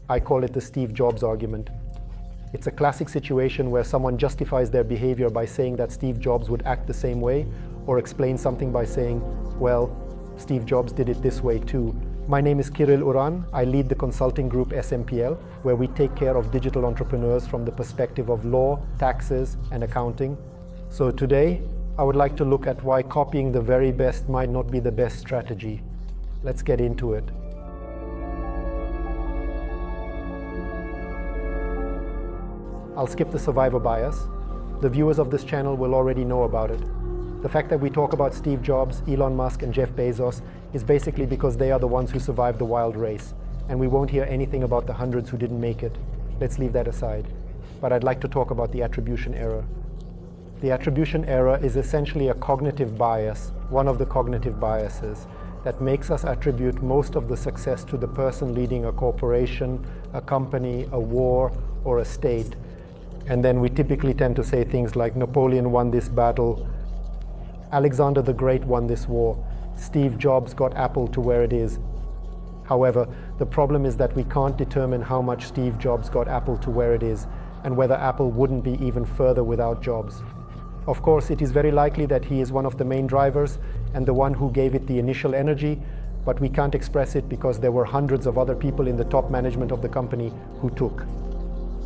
I call it the Steve Jobs argument. It's a classic situation where someone justifies their behavior by saying that Steve Jobs would act the same way, or explain something by saying, well, Steve Jobs did it this way too. My name is Kirill Juran. I lead the consulting group SMPL, where we take care of digital entrepreneurs from the perspective of law, taxes, and accounting. So today, I would like to look at why copying the very best might not be the best strategy. Let's get into it. I'll skip the survivor bias. The viewers of this channel will already know about it. The fact that we talk about Steve Jobs, Elon Musk, and Jeff Bezos is basically because they are the ones who survived the wild race, and we won't hear anything about the hundreds who didn't make it. Let's leave that aside. But I'd like to talk about the attribution error. The attribution error is essentially a cognitive bias, one of the cognitive biases, that makes us attribute most of the success to the person leading a corporation, a company, a war, or a state. And then we typically tend to say things like Napoleon won this battle, Alexander the Great won this war, Steve Jobs got Apple to where it is. However, the problem is that we can't determine how much Steve Jobs got Apple to where it is, and whether Apple wouldn't be even further without Jobs. Of course, it is very likely that he is one of the main drivers and the one who gave it the initial energy, but we can't express it because there were hundreds of other people in the top management of the company who took,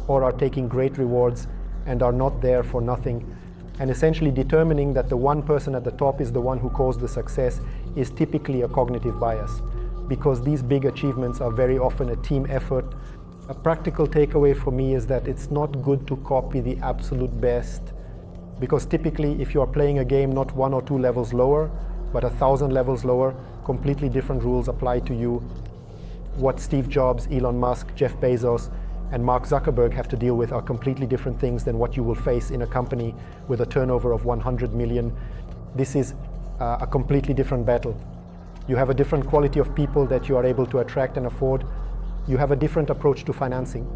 or are taking great rewards and are not there for nothing. And essentially determining that the one person at the top is the one who caused the success is typically a cognitive bias, because these big achievements are very often a team effort. A practical takeaway for me is that it's not good to copy the absolute best, because typically if you are playing a game not 1 or 2 levels lower, but 1,000 levels lower, completely different rules apply to you. What Steve Jobs, Elon Musk, Jeff Bezos, and Mark Zuckerberg have to deal with are completely different things than what you will face in a company with a turnover of 100 million. This is a completely different battle. You have a different quality of people that you are able to attract and afford. You have a different approach to financing.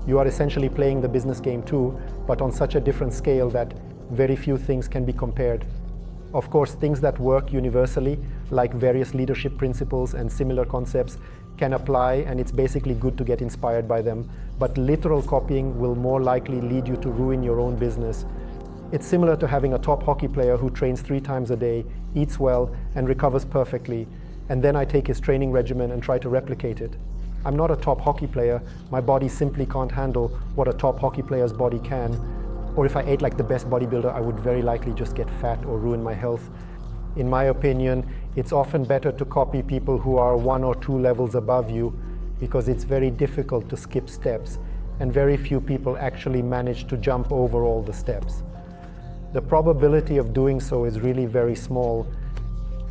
You are essentially playing the business game too, but on such a different scale that very few things can be compared. Of course, things that work universally, like various leadership principles and similar concepts, can apply, and it's basically good to get inspired by them. But literal copying will more likely lead you to ruin your own business. It's similar to having a top hockey player who trains 3 times a day, eats well, and recovers perfectly. And then I take his training regimen and try to replicate it. I'm not a top hockey player. My body simply can't handle what a top hockey player's body can. Or if I ate like the best bodybuilder, I would very likely just get fat or ruin my health. In my opinion, it's often better to copy people who are 1 or 2 levels above you, because it's very difficult to skip steps, and very few people actually manage to jump over all the steps. The probability of doing so is really very small,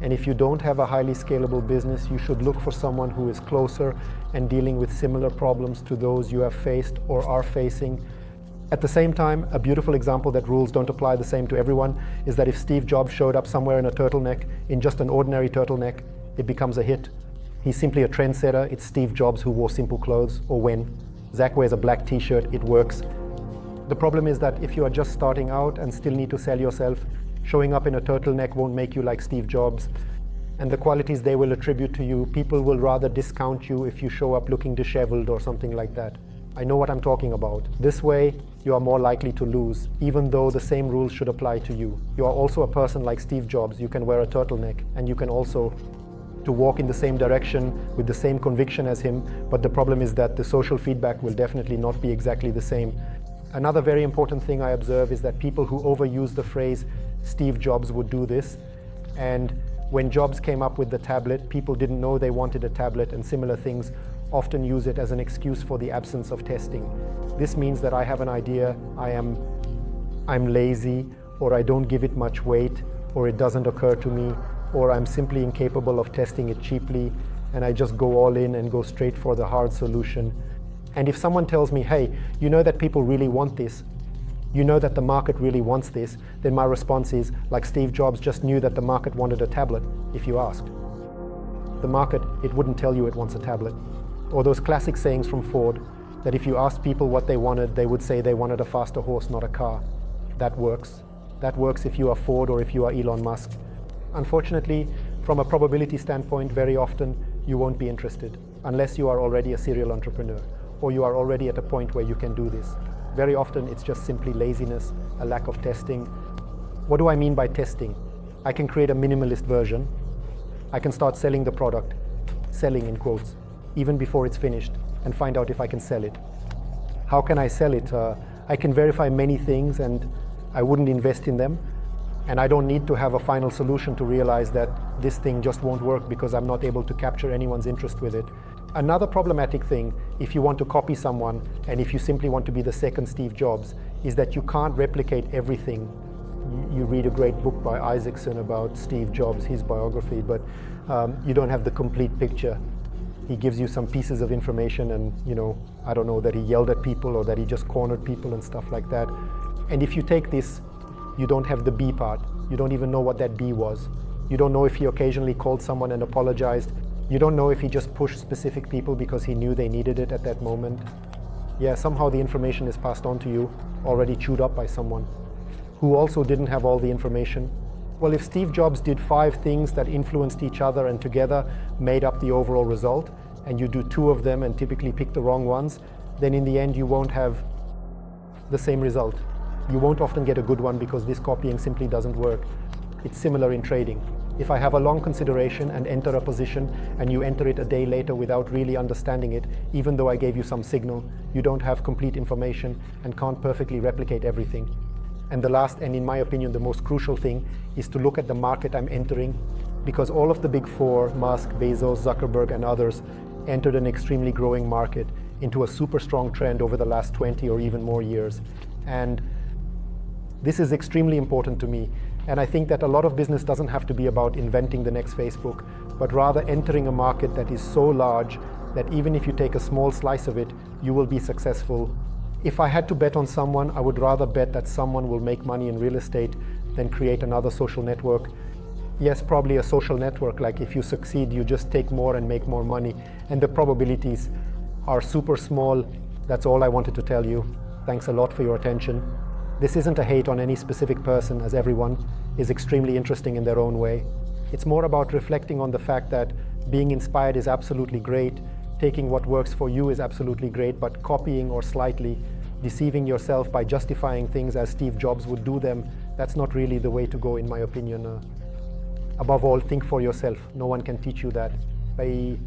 and if you don't have a highly scalable business, you should look for someone who is closer and dealing with similar problems to those you have faced or are facing. At the same time, a beautiful example that rules don't apply the same to everyone is that if Steve Jobs showed up somewhere in a turtleneck, in just an ordinary turtleneck, it becomes a hit. He's simply a trendsetter. It's Steve Jobs who wore simple clothes. Or when Zach wears a black t-shirt, it works. The problem is that if you are just starting out and still need to sell yourself, showing up in a turtleneck won't make you like Steve Jobs. And the qualities they will attribute to you, people will rather discount you if you show up looking disheveled or something like that. I know what I'm talking about. This way, you are more likely to lose, even though the same rules should apply to you. You are also a person like Steve Jobs. You can wear a turtleneck, and you can also to walk in the same direction with the same conviction as him, but the problem is that the social feedback will definitely not be exactly the same. Another very important thing I observe is that people who overuse the phrase, Steve Jobs would do this, and when Jobs came up with the tablet, people didn't know they wanted a tablet, and similar things often use it as an excuse for the absence of testing. This means that I have an idea, I'm lazy, or I don't give it much weight, or it doesn't occur to me, or I'm simply incapable of testing it cheaply, and I just go all in and go straight for the hard solution. And if someone tells me, hey, you know that people really want this, you know that the market really wants this, then my response is, like Steve Jobs just knew that the market wanted a tablet, if you asked. The market, it wouldn't tell you it wants a tablet. Or those classic sayings from Ford, that if you asked people what they wanted, they would say they wanted a faster horse, not a car. That works. That works if you are Ford or if you are Elon Musk. Unfortunately, from a probability standpoint, very often you won't be interested, unless you are already a serial entrepreneur, or you are already at a point where you can do this. Very often it's just simply laziness, a lack of testing. What do I mean by testing? I can create a minimalist version. I can start selling the product, selling in quotes, even before it's finished, and find out if I can sell it. How can I sell it? I can verify many things and I wouldn't invest in them. And I don't need to have a final solution to realize that this thing just won't work because I'm not able to capture anyone's interest with it. Another problematic thing, if you want to copy someone and if you simply want to be the second Steve Jobs, is that you can't replicate everything. You read a great book by Isaacson about Steve Jobs, his biography, but you don't have the complete picture. He gives you some pieces of information and, I don't know, that he yelled at people or that he just cornered people and stuff like that. And if you take this, you don't have the B part. You don't even know what that B was. You don't know if he occasionally called someone and apologized. You don't know if he just pushed specific people because he knew they needed it at that moment. Yeah, somehow the information is passed on to you, already chewed up by someone who also didn't have all the information. Well, if Steve Jobs did 5 things that influenced each other and together made up the overall result, and you do 2 of them and typically pick the wrong ones, then in the end you won't have the same result. You won't often get a good one because this copying simply doesn't work. It's similar in trading. If I have a long consideration and enter a position and you enter it a day later without really understanding it, even though I gave you some signal, you don't have complete information and can't perfectly replicate everything. And the last, and in my opinion, the most crucial thing is to look at the market I'm entering, because all of the big 4, Musk, Bezos, Zuckerberg, and others, entered an extremely growing market into a super strong trend over the last 20 or even more years. And this is extremely important to me. And I think that a lot of business doesn't have to be about inventing the next Facebook, but rather entering a market that is so large that even if you take a small slice of it, you will be successful. If I had to bet on someone, I would rather bet that someone will make money in real estate than create another social network. Yes, probably a social network, like if you succeed, you just take more and make more money. And the probabilities are super small. That's all I wanted to tell you. Thanks a lot for your attention. This isn't a hate on any specific person, as everyone is extremely interesting in their own way. It's more about reflecting on the fact that being inspired is absolutely great, taking what works for you is absolutely great, but copying or slightly deceiving yourself by justifying things as Steve Jobs would do them, that's not really the way to go, in my opinion. Above all, think for yourself. No one can teach you that. Bye.